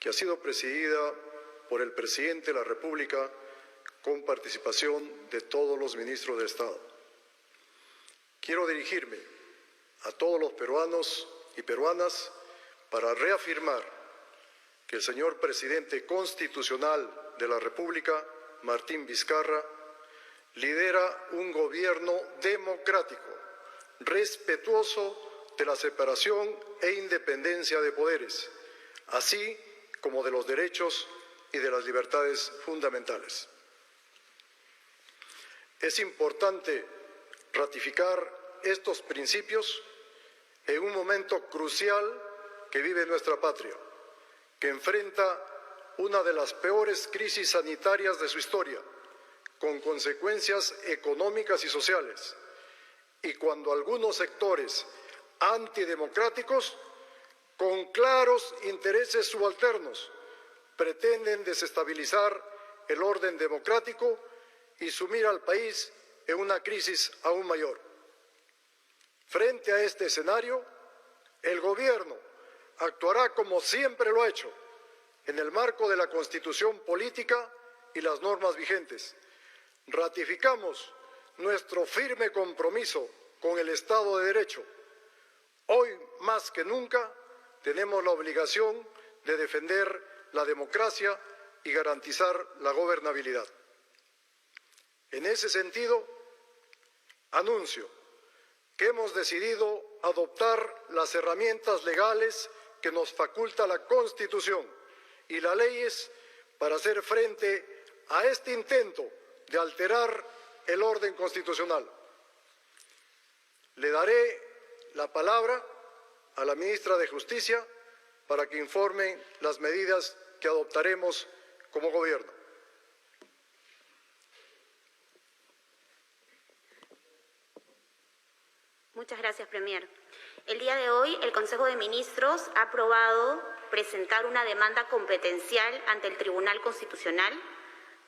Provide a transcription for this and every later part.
que ha sido presidida por el presidente de la República con participación de todos los ministros de Estado. Quiero dirigirme a todos los peruanos y peruanas para reafirmar que el señor presidente constitucional de la República, Martín Vizcarra, lidera un gobierno democrático, respetuoso de la separación e independencia de poderes, así como de los derechos y de las libertades fundamentales. Es importante ratificar estos principios en un momento crucial que vive nuestra patria, que enfrenta una de las peores crisis sanitarias de su historia, con consecuencias económicas y sociales, y cuando algunos sectores antidemocráticos, con claros intereses subalternos, pretenden desestabilizar el orden democrático y sumir al país en una crisis aún mayor. Frente a este escenario, el Gobierno actuará como siempre lo ha hecho, en el marco de la Constitución política y las normas vigentes. Ratificamos nuestro firme compromiso con el Estado de Derecho. Hoy, más que nunca, tenemos la obligación de defender la democracia y garantizar la gobernabilidad. En ese sentido, anuncio que hemos decidido adoptar las herramientas legales que nos faculta la Constitución y las leyes para hacer frente a este intento de alterar el orden constitucional. Le daré la palabra a la ministra de Justicia para que informe las medidas que adoptaremos como Gobierno. Muchas gracias, Premier. El día de hoy, el Consejo de Ministros ha aprobado presentar una demanda competencial ante el Tribunal Constitucional.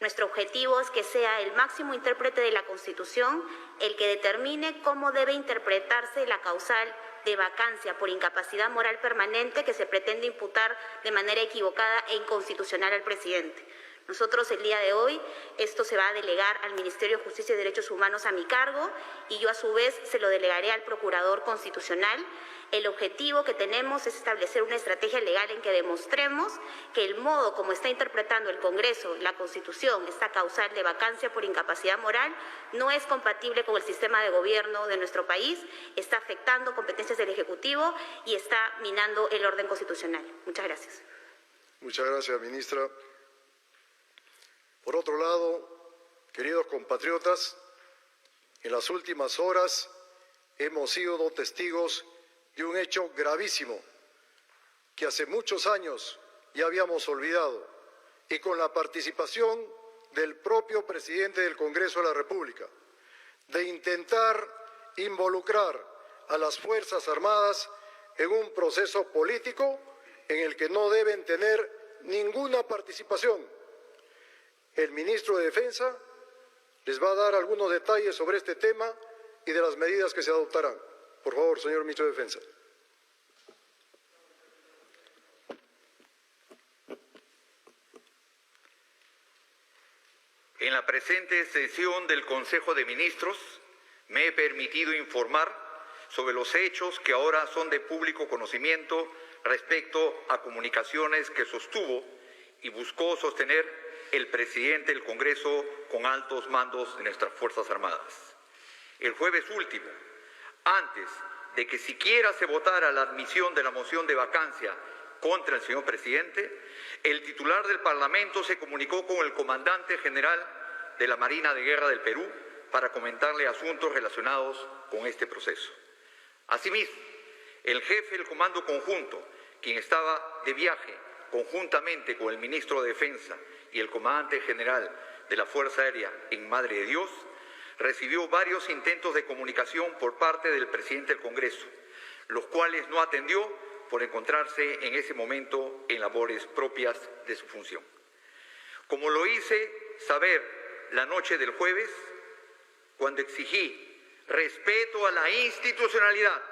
Nuestro objetivo es que sea el máximo intérprete de la Constitución el que determine cómo debe interpretarse la causal de vacancia por incapacidad moral permanente que se pretende imputar de manera equivocada e inconstitucional al presidente. Nosotros el día de hoy, esto se va a delegar al Ministerio de Justicia y Derechos Humanos a mi cargo y yo a su vez se lo delegaré al Procurador Constitucional. El objetivo que tenemos es establecer una estrategia legal en que demostremos que el modo como está interpretando el Congreso, la Constitución, esta causal de vacancia por incapacidad moral, no es compatible con el sistema de gobierno de nuestro país, está afectando competencias del Ejecutivo y está minando el orden constitucional. Muchas gracias. Muchas gracias, ministra. Por otro lado, queridos compatriotas, en las últimas horas hemos sido testigos de un hecho gravísimo que hace muchos años ya habíamos olvidado y con la participación del propio presidente del Congreso de la República, de intentar involucrar a las Fuerzas Armadas en un proceso político en el que no deben tener ninguna participación. El ministro de Defensa les va a dar algunos detalles sobre este tema y de las medidas que se adoptarán. Por favor, señor ministro de Defensa. En la presente sesión del Consejo de Ministros me he permitido informar sobre los hechos que ahora son de público conocimiento respecto a comunicaciones que sostuvo y buscó sostener el presidente del Congreso con altos mandos de nuestras Fuerzas Armadas. El jueves último, antes de que siquiera se votara la admisión de la moción de vacancia contra el señor presidente, el titular del Parlamento se comunicó con el comandante general de la Marina de Guerra del Perú para comentarle asuntos relacionados con este proceso. Asimismo, el jefe del Comando Conjunto, quien estaba de viaje conjuntamente con el ministro de Defensa y el comandante general de la Fuerza Aérea en Madre de Dios, recibió varios intentos de comunicación por parte del presidente del Congreso, los cuales no atendió por encontrarse en ese momento en labores propias de su función. Como lo hice saber la noche del jueves, cuando exigí respeto a la institucionalidad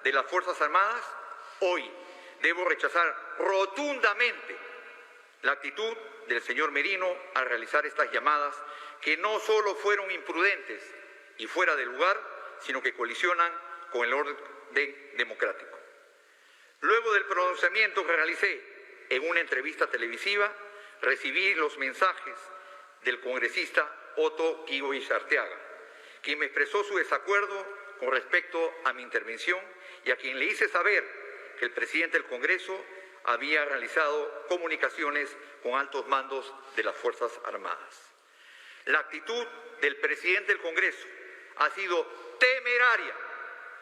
de las Fuerzas Armadas, hoy debo rechazar rotundamente La actitud del señor Merino al realizar estas llamadas, que no solo fueron imprudentes y fuera de lugar, sino que colisionan con el orden democrático. Luego del pronunciamiento que realicé en una entrevista televisiva, recibí los mensajes del congresista Otto Kigoich Arteaga, quien me expresó su desacuerdo con respecto a mi intervención y a quien le hice saber que el presidente del Congreso había realizado comunicaciones con altos mandos de las Fuerzas Armadas. La actitud del presidente del Congreso ha sido temeraria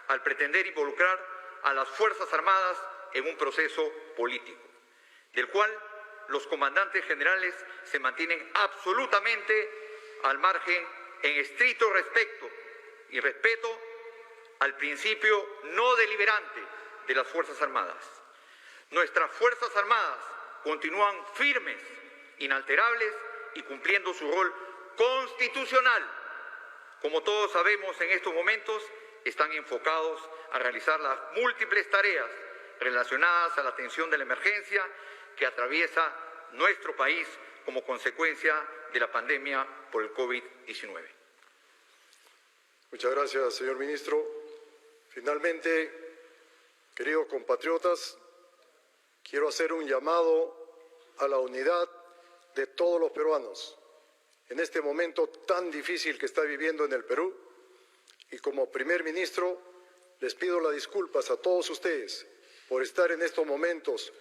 al pretender involucrar a las Fuerzas Armadas en un proceso político, del cual los comandantes generales se mantienen absolutamente al margen en estricto respeto al principio no deliberante de las Fuerzas Armadas. Nuestras Fuerzas Armadas continúan firmes, inalterables y cumpliendo su rol constitucional. Como todos sabemos, en estos momentos están enfocados a realizar las múltiples tareas relacionadas a la atención de la emergencia que atraviesa nuestro país como consecuencia de la pandemia por el COVID-19. Muchas gracias, señor ministro. Finalmente, queridos compatriotas, quiero hacer un llamado a la unidad de todos los peruanos en este momento tan difícil que está viviendo en el Perú. Y como primer ministro, les pido las disculpas a todos ustedes por estar en estos momentos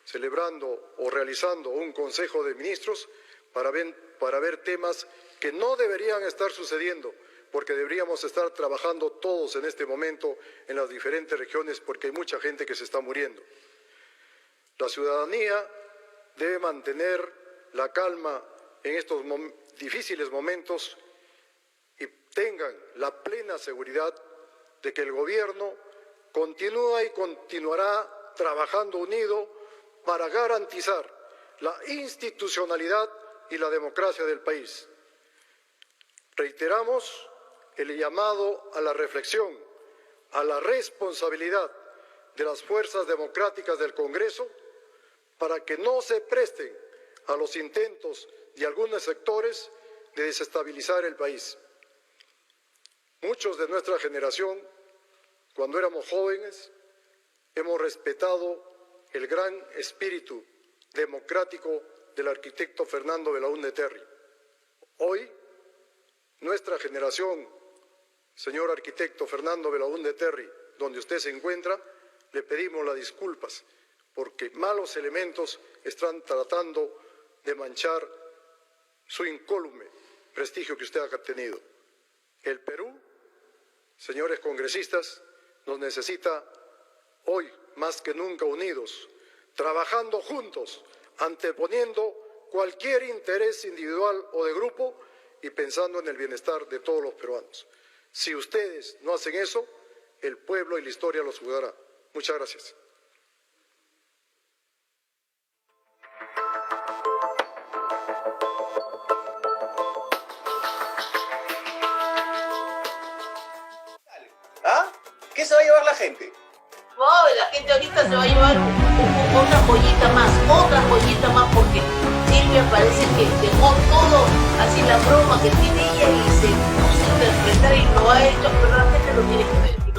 celebrando o realizando un Consejo de Ministros para ver temas que no deberían estar sucediendo, porque deberíamos estar trabajando todos en este momento en las diferentes regiones, porque hay mucha gente que se está muriendo. La ciudadanía debe mantener la calma en estos difíciles momentos y tengan la plena seguridad de que el gobierno continúa y continuará trabajando unido para garantizar la institucionalidad y la democracia del país. Reiteramos el llamado a la reflexión, a la responsabilidad de las fuerzas democráticas del Congreso para que no se presten a los intentos de algunos sectores de desestabilizar el país. Muchos de nuestra generación, cuando éramos jóvenes, hemos respetado el gran espíritu democrático del arquitecto Fernando Belaúnde Terry. Hoy, nuestra generación, señor arquitecto Fernando Belaúnde Terry, donde usted se encuentra, le pedimos las disculpas porque malos elementos están tratando de manchar su incólume prestigio que usted ha tenido. El Perú, señores congresistas, nos necesita hoy más que nunca unidos, trabajando juntos, anteponiendo cualquier interés individual o de grupo y pensando en el bienestar de todos los peruanos. Si ustedes no hacen eso, el pueblo y la historia los juzgará. Muchas gracias. ¿Ah? ¿Qué se va a llevar la gente? No, la gente ahorita se va a llevar otra joyita más, porque Silvia parece que dejó todo, así la broma que tiene ella y se puso a interpretar y lo ha hecho, pero la gente lo tiene que ver.